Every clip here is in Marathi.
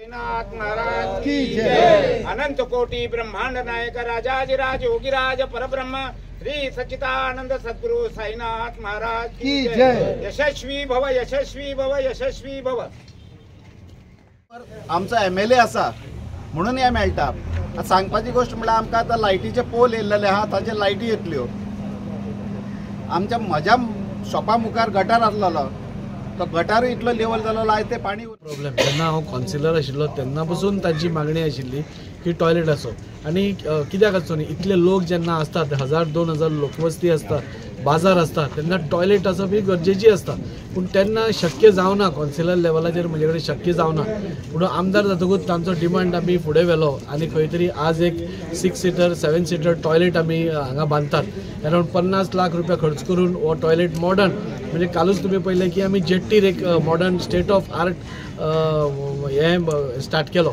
नाथ महाराज की जय। अनंत कोटि ब्रह्मांड नायक राजाधिराज योगीराज परब्रह्म श्री सच्चिदानंद सद्गुरु साईनाथ महाराज की जय। यशस्वी भव, यशस्वी भव, यशस्वी भव। आमचा MLA असा म्हणून हे मेळटा। सांगपाची गोष्ट म्हळ्यार आमकां आतां लायटीचे पोल येयल्ले आहा, ताचे लायटी येतल्यो। आमच्या म्हज्या शॉपा मुखार गटार आसलेलो, तो गटारूय इतलो लेवल जालो आयज ते पाणी प्रॉब्लेम। जेन्ना हांव कावन्सिलर आशिल्लो तेन्ना पासून ताची मागणी आशिल्ली की टॉयलेट आसो आनी कित्याक आसचो न्ही, इतले लोक जेन्ना आसतात 1000-2000 लोकवस्ती आसता, बाजार आसता, तेन्ना टॉयलेट आसप ही गरजेची आसता। पूण तेन्ना शक्य जावना, कावन्सिलर लेवलाचेर म्हजे कडेन शक्य जावना। पूण आमदार जातकूच तांचो डिमांड आमी फुडें व्हेलो आनी खंय तरी आज एक 6 सीटर 7 सीटर टॉयलेट आमी हांगा बांदतात। अरावंड 50 लाख रुपया खर्च करून हो टॉयलेट मॉडर्न, म्हणजे कालूच तुम्ही पळयलें की आमी जेट्टीर एक मॉडर्न स्टेट ऑफ आर्ट हे स्टार्ट केलो,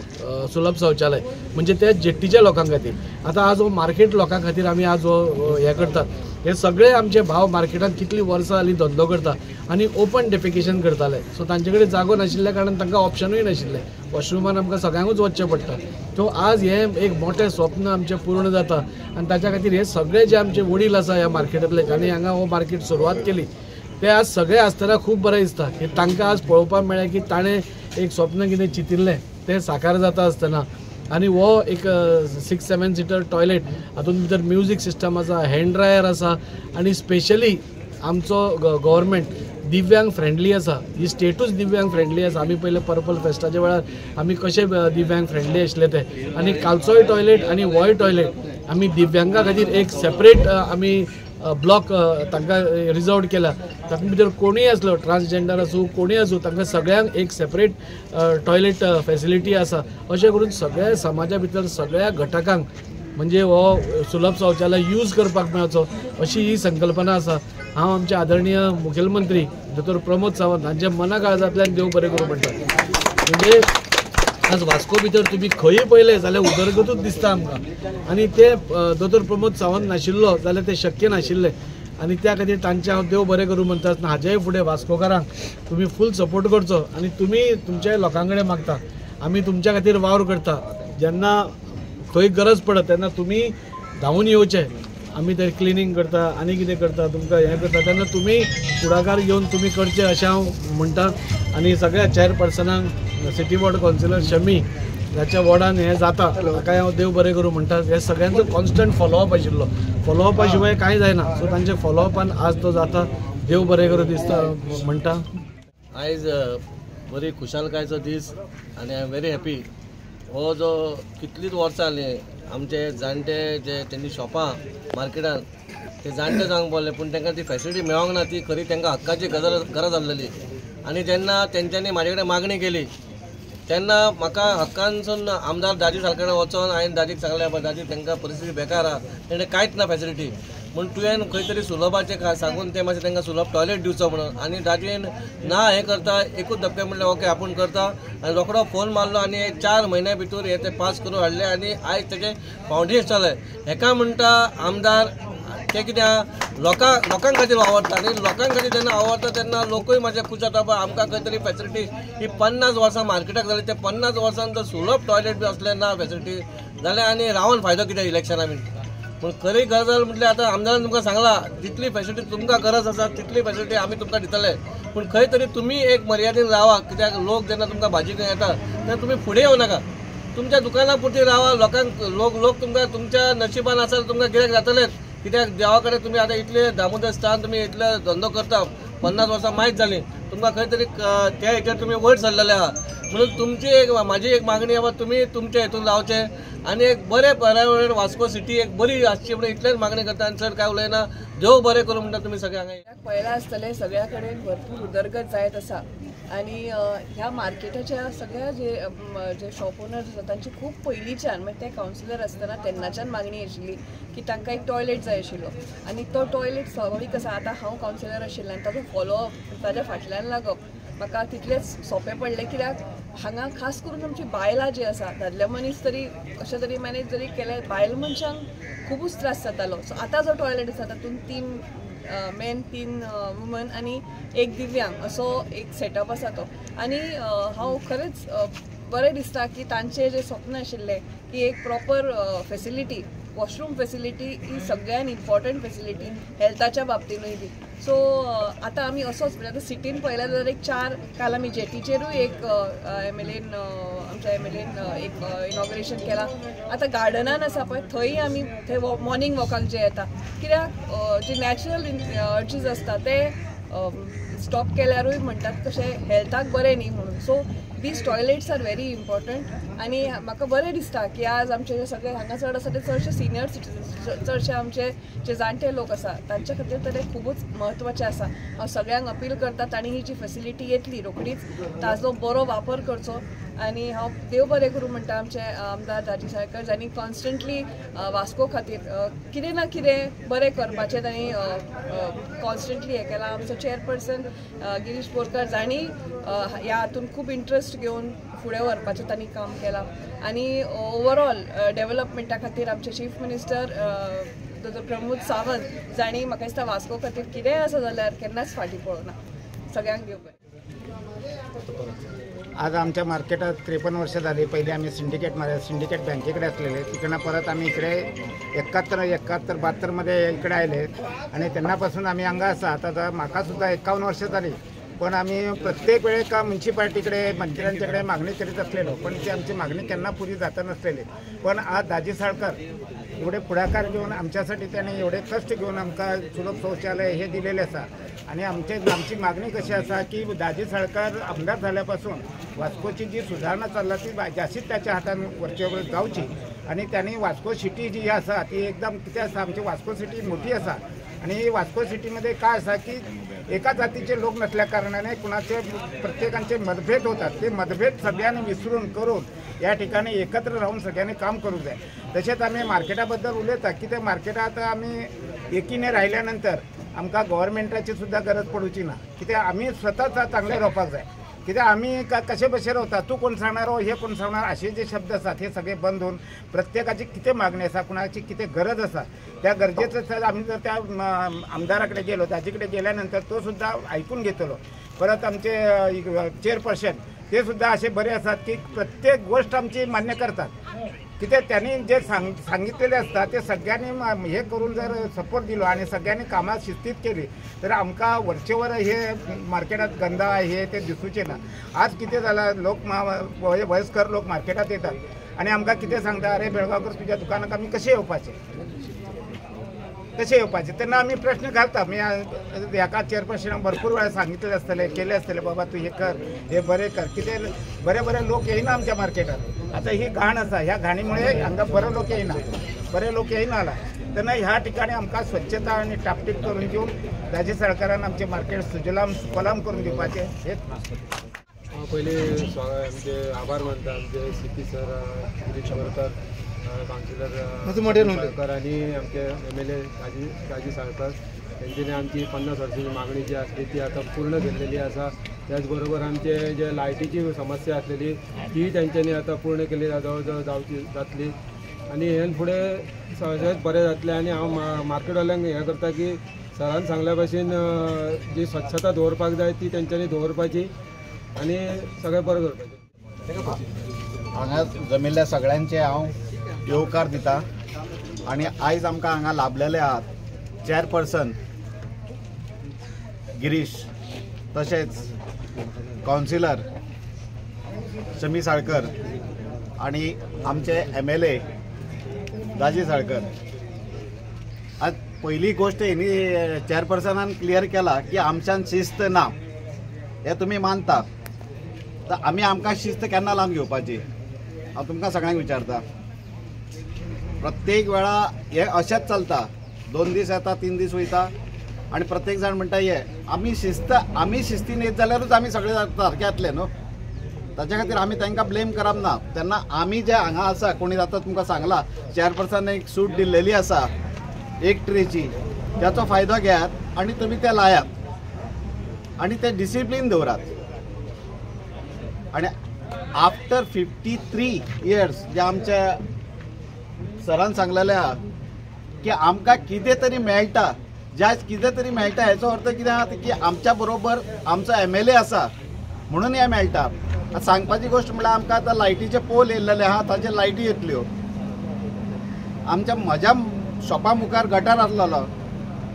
सुलभ शौचालय, म्हणजे त्या जेट्टीच्या लोकां खातीर। आतां आज हो मार्केट लोकां खातीर आमी आज हो हे करतात। हे सगळे आमचे भाव मार्केटात कितली वर्सां जालीं धंदो करता आनी ओपन डेफिकेशन करताले, सो तांचे कडेन जागो नाशिल्ल्या कारणान तांकां ऑप्शनूय नाशिल्लें, वॉशरुमान आमकां सगळ्यांकूच वचचें पडटा। तो आज हे एक मोठें स्वप्न आमचें पूर्ण जाता आनी ताच्या खातीर हे सगळे जे आमचे वडील आसा ह्या मार्केटांतले, जाणीं हांगा हो मार्केट सुरवात केली, ते आज सगळे आसतना खूब बरें दिसता की तांकां आज पळोवपाक मेळ्ळें की ताणें एक स्वप्न कितें चिंतिल्लें तें साकार जाता आसतना। आनी हो एक 6-7 सीटर टॉयलेट, हातूंत भितर म्युजीक सिस्टम आसा, हँड ड्रायर आसा आनी स्पेशली आमचो गव्हर्मेंट दिव्यांग फ्रेंडली आसा, ही स्टेटूच दिव्यांग फ्रेंडली आसा। आमी पयले पर्पल फेस्टाच्या वेळार आमी कशे दिव्यांग फ्रेंडली आशिल्ले ते, आनी कालचोय टॉयलेट आनी होय टॉयलेट आमी दिव्यांगा खातीर एक सेपरेट आमी ब्लॉक तांकां रिजर्व केला। तातूंत भितर कोणूय आसलो, ट्रान्सजेंडर आसूं कोणूय आसूं, तांकां सगळ्यांक एक सेपरेट टॉयलेट फेसिलिटी आसा। अशें करून सगळ्या समाजा भितर सगळ्या घटकांक म्हणजे हो सुलभ शौचालय यूज करपाक मेळचो अशी ही संकल्पना आसा। हांव आमचे आदरणीय मुखेलमंत्री डॉ. प्रमोद सावंत हांच्या मना काळजांतल्यान देव बरें करूं म्हणटा। म्हणजे आज वास्को भितर तुम्ही खंय पळयलें जाल्यार उदरगतूच दिसता आमकां, आनी ते डॉ. प्रमोद सावंत नाशिल्लो जाल्यार ते शक्य नाशिल्लें। आनी त्या खातीर तांचे हांव देव बरें करूं म्हणटा। हाजेय फुडें वास्कोकारांक तुमी फूल सपोर्ट करचो आनी तुमी तुमच्या लोकां कडेन मागता, आमी तुमच्या खातीर वावर करता। जेन्ना खंय गरज पडत तेन्ना तुमी धांवून येवचें, आमी थंय क्लिनींग करता आनी कितें करता, तुमकां हें करता, तेन्ना तुमी फुडाकार घेवन तुमी करचें अशें हांव म्हणटा। आनी सगळ्या चेअरपर्सनांक सिटी वॉर्ड कावन्सिलर शमी ज्याच्या वॉर्डान हें जाता ताका हांव देव बरें करूं म्हणटा। हे सगळ्यांचो कॉन्स्टंट फॉलोअप आशिल्लो, फॉलोअपा शिवाय कांय जायना, सो तांचे फॉलोअपान आज तो जाता। देव बरें करूं दिसता म्हणटा। आयज बरी खुशालकायेचो दीस आनी आय एम व्हेरी हॅपी। हो जो कितलीच वर्सां जालीं आमचे जाणटे जे तेंनी शॉपां मार्केटान ते जाणटे जावंक पडले, पूण तांकां ती फॅसिलिटी मेळोंक ना, ती खरी तांकां हक्काची गरज आसलेली। आनी जेन्ना तेंच्यांनी म्हाजे कडेन मागणी केली तेन्ना म्हाका हक्कानसून आमदार दाजी सारकडे वचोन हांवें दाजीक सांगलें, दाजी तांकां परिस्थिती बेकार आहा, तेणें कांयच ना फॅसिलिटी, म्हूण तुवें खंय तरी सुलभाचें सांगून तें मातशें तांकां सुलभ टॉयलेट दिवचो म्हणून। आनी दाजीन ना हें करता एकूच धपके म्हणलें ओके आपूण करता, आनी रोखडो फोन मारलो आनी 4 म्हयन्या भितर हे ते पास करून हाडले आनी आयज तेजें फावंडेशन जालें। हेका म्हणटा आमदार ते कित्याक लोकां खातीर वावरता आनी लोकां खातीर जेन्ना वावरता तेन्ना लोकूय मातशे खूश जाता, पळय आमकां खंय तरी फॅसिलिटी ही 50 वर्सां मार्केटाक जाली, ते 50 वर्सांत जर सुलभ टॉयलेट बी असलें ना फॅसिलिटी जाल्यार आनी रावन फायदो कितें इलेक्शना बीन। पूण खरी गरज म्हटल्यार आतां आमदारान तुमकां सांगला जितली फॅसिलिटी तुमकां गरज आसा तितली फॅसिलिटी आमी तुमकां दितले, पूण खंय तरी तुमी एक मर्यादेन रावा, कित्याक लोक जेन्ना तुमकां भाजी घेवन येता तेन्ना तुमी फुडें येवं नाका, तुमच्या दुकाना पुरती रावा। लोकांक लोक तुमकां तुमच्या नशिबान आसा तुमकां गिरायक जातलेच, कित्याक देवा कडेन तुमी आतां इतले दामोदर स्थान तुमी इतले धंदो करता, 50 वर्सां माहीत जालीं, तुमकां खंय तरी त्या हेचेर तुमी वयर सरलेले आहा। म्हणून तुमची म्हाजी एक मागणी आहा, तुमी तुमच्या हेतून रावचे आनी एक बरे पर्यावरण वास्को सिटी एक बरी आसची म्हणून इतलेच मागणी करता आनी चड काय उलयना। देव बरें करूं म्हणटा तुमी सगळ्यांक। पळयलां आसतलें सगळ्या कडेन भरपूर उदरगत जायत आसा आनी ह्या मार्केटाच्या सगळ्या जे शॉप ओनर्स आसा तांची खूब पयलींच्यान म्हणजे ते कावन्सिलर आसतना तेन्नाच्यान मागणी आशिल्ली की तांकां एक टॉयलेट जाय आशिल्लो आनी तो टॉयलेट स्वाभावीक आसा। आतां हांव कावन्सिलर आशिल्लें आनी ताजो फॉलोअप ताज्या फाटल्यान लागप म्हाका तितलेंच सोंपें पडलें, कित्याक हांगा खास करून आमची बायलां जी आसा, दादले मनीस तरी अशें तरी मॅनेज जरी केलें, बायल मनशांक खुबूच त्रास जातालो। सो आतां जो टॉयलेट आसा तातूंत 3 मेन 3 वुमन आनी 1 दिव्यांग असो एक सेटअप आसा तो। आनी हांव खरेंच बरें दिसता की तांचे जे स्वप्न आशिल्ले की एक प्रॉपर फेसिलिटी, वॉशरूम फेसिलिटी ही सगळ्यान इम्पॉर्टंट फेसिलिटी हेल्थाच्या बाबतीनूय बी. सो आतां आमी असोच म्हणजे आतां सिटीन पळयल्यार जाल्यार एक 4 काल आमी जेटीचेरूय एक आमच्या एमएलएन एक इनॉग्रेशन केला. आतां गार्डनान आसा पळय थंय आमी थंय मॉर्निंग वॉकाक जे येता, कित्याक जे नॅचरल अर्जीज आसता ते स्टॉप केल्यारूय म्हणटात तशें हेल्थाक बरें न्ही म्हणून. So these toilets are very important आनी म्हाका बरें दिसता की आज आमचे जे सगळे हांगा चड आसा ते चडशे सिनियर सिटीजन्स, चडशे आमचे जे जाणटे लोक आसा तांचे खातीर तर एक खूबच म्हत्वाचें आसा. हांव सगळ्यांक अपील करता तांणी ही जी फेसिलिटी येतली रोखडीच ताजो बरो वापर करचो. आनी हांव देव बरें करूं म्हणटा आमचे आमदार दाजी साळकर, जांणी कॉन्स्टंटली वास्को खातीर कितें ना कितें बरें करपाचें तांणी कॉन्स्टंटली हें केलां. आमचो चेअरपर्सन गिरीश बोरकर जांणी ह्या हातून खूब इंट्रस्ट घेवन फुडें व्हरपाचें तांणी काम केलां. आनी ओवरऑल डेव्हलपमेंटा खातीर आमचे चीफ मिनिस्टर डॉ. प्रमोद सावंत जांणी म्हाका दिसता वास्को खातीर कितेंय आसा जाल्यार केन्नाच फाटीं पळोवना. सगळ्यांक देव बरें. आज आमच्या मार्केटात 53 वर्ष झाली. पहिले आम्ही सिंडिकेट बँकेकडे असलेले, तिकडनं परत आम्ही इकडे 71-72 मध्ये इकडे आले आणि त्यांनापासून आम्ही हांगा आसा. आता म्हाका सुद्धा 51 वर्ष झाली, पण आम्ही प्रत्येक वेळेक म्युन्सिपाल्टीकडे मंत्र्यांच्याकडे मागणी करीत असलेलो, पण ती आमची मागणी केन्ना पुरी जाता नसलेली. पण आज दाजी साळकर एवढे पुढाकार घेऊन आमच्यासाठी त्यांनी एवढे कष्ट घेऊन आमकां सुलभ शौचालय हे दिलेले आसा. आणि आमची मागणी कशी आसा की दाजी साळकर आमदार झाल्यापासून वास्कोची जी सुधारणा चालला ती जास्तीत त्याच्या हातान वरचेवर जावची. आणि त्यांनी वास्को सिटी जी आसा ती एकदम कितें आसा, आमची वास्को सिटी मोठी आसा आणि वास्को सिटीमध्ये काय आसा की एका जातीचे लोक नसल्या कारणाने कुणाचे प्रत्येकांचे मतभेद होतात. ते मतभेद सगळ्यांनी विसरून करून या ठिकाणी एकत्र राहून सगळ्यांनी काम करू जाय. तसेच आम्ही मार्केटाबद्दल उलयता की ते मार्केटात आम्ही एकीने राहिल्यानंतर आमकां गव्हर्मेंटाची सुद्धा गरज पडूची ना. कित्याक आम्ही स्वताच चांगले रावपाक जाय. कित्याक आम्ही कशे भशेन रावता, तू कोण सांगणार हे कोण सांगणार असे जे शब्द असतात हे सगळे बंद होऊन प्रत्येकाची किती मागणी आसा, कुणाची किती गरज आसा त्या गरजेचं आम्ही जर त्या आमदाराकडे गेलो, ताजेकडे गेल्यानंतर तो सुद्धा ऐकून घेतलो. परत आमचे चेअरपर्सन ते सुद्धा असे बरे असतात की प्रत्येक गोष्ट आमची मान्य करतात. कित्याक त्यांनी जे सांगितलेले असतात ते सगळ्यांनी हे करून जर सपोर्ट दिलो आणि सगळ्यांनी कामां शिस्तीत केली तर आमकां वरचेवर हे मार्केटात गंदा हे ते दिसूचे ना. आज कितें जाला, लोक वयस्कर लोक मार्केटात येतात आणि आमकां कितें सांगता, अरे बेळगावकर तुझ्या दुकानाक आमी कशें येवपाचे तेन्ना आमी प्रश्न घालता. मी ह्याका चेअरपर्सनाक भरपूर वेळा सांगितले आसतले, केले आसतले, बाबा तू हे कर, हे बरें कर. कितें बरे लोक येयना आमच्या मार्केटात. आता ही घाण आसा, ह्या घाणीमुळे हांगा बरे लोक येयना तेन्ना ह्या ठिकाणी आमकां स्वच्छता आणि टापटीप करून दिवन दाजी साळकारान आमचे मार्केट सुजलाम सुफलाम करून दिवपाचे हेच. पहिले आमचे आभार मानता आमचे CP sir Girish Borkar, counsellor Salkar आणि आमचे MLA दाजी साळकर त्यांच्यानी आमची 50 वर्षाची मागणी जी असली ती आता पूर्ण केलेली असा. त्याचबरोबर आमचे जे लायटीची समस्या असलेली ती त्यांच्यानी आता पूर्ण केली जवळजवळ जातली आणि हे पुढे सहजच बरें जातले. आणि हांव मार्केटवाल्यांक हें करता की सरान सांगल्या भशेन जी स्वच्छता दवरपाक जाय ती तेंच्यांनी दवरपाची आणि सगळें बरें करपाचें. हांगा जमिल्ल्या सगळ्यांचे हांव येवकार दिता. आणि आयज आमकां हांगा लाभलेले आहात चेअरपर्सन गिरीश, तशेंच काउन्सिलर शमी साळकर आणि आमचे MLA दाजी साळकर. आज पहिली गोष्ट हेणी चेअरपर्सनान क्लियर केला की आमच्यान शिस्त ना. हे तुम्ही मानता तर आमकां शिस्त केन्ना लावन घेवपाची हांव तुमकां सगळ्यांक विचारता. प्रत्येक वेळा हे अशेंच चलता, 2 दीस येता 3 दीस वयता आणि प्रत्येक जाण म्हणटा हे आमी शिस्तीन येत जाल्यारूच आमी सगळे सारके जातले न्हू. ताच्या खातीर आमी तांकां ब्लेम करप ना. तेन्ना आमी जे हांगा आसा, कोणी जाता तुमकां सांगला चेअरपर्सनान एक सूट दिल्लेली आसा 1 ट्रेची, त्याचो फायदो घेयात आणि तुमी ते लायात आणि ते डिसिप्लीन दवरात. आणि आफ्टर 53 इयर्स जे आमचे सरान सांगलेले आहा की आमकां कितें तरी मेळटा, ज्या कितें तरी मेळटा हेचो अर्थ कितें आहा की आमच्या बरोबर आमचो MLA आसा म्हणून हें मेळटा. आतां सांगपाची गोश्ट म्हळ्यार आमकां आतां लायटीचे पोल येयल्लेले आहा ताचे लायटी येतल्यो. आमच्या म्हज्या शॉपा मुखार गटार आसलेलो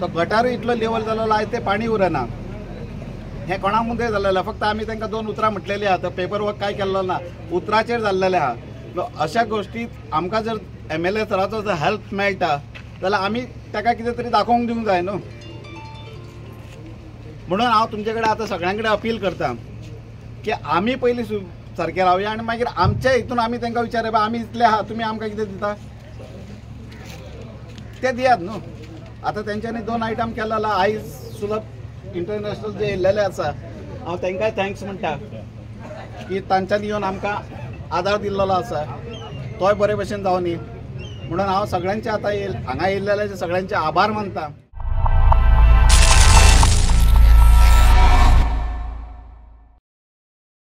तो गटारूय इतलो लेवल जालोलो आयज ते पाणी उरना. हें कोणाक मुद्दे जाल्लेलें फक्त आमी तांकां 2 उतरां म्हटलेलीं आहा. तो पेपर वर्क कांय केल्लो ना, उतराचेर जाल्लेलें आहा. अशा गोश्टीक आमकां जर MLA सराचो जर हेल्प मेळटा जाल्यार आमी ताका कितें तरी दाखोवंक दिवंक जाय न्हू. म्हणून हांव तुमचे कडेन आतां सगळ्यां कडेन अपील करता की आमी पयलीं सारके रावया आनी मागीर आमच्या हितून आमी तांकां विचारया आमी इतले आहा तुमी आमकां कितें दिता ते दियात न्हू. आतां तेंच्यांनी 2 आयटम केलेलो आयज सुलभ इंटरनॅशनल जे येयल्लेले आसा हांव तांकांय थँक्स म्हणटा की तांच्यांनी येवन आमकां आदार दिल्लो आसा. तोय बरे भशेन जावनी म्हणून हांव सगळ्यांचे आतां हांगा येयल्लेले सगळ्यांचे आभार मानता.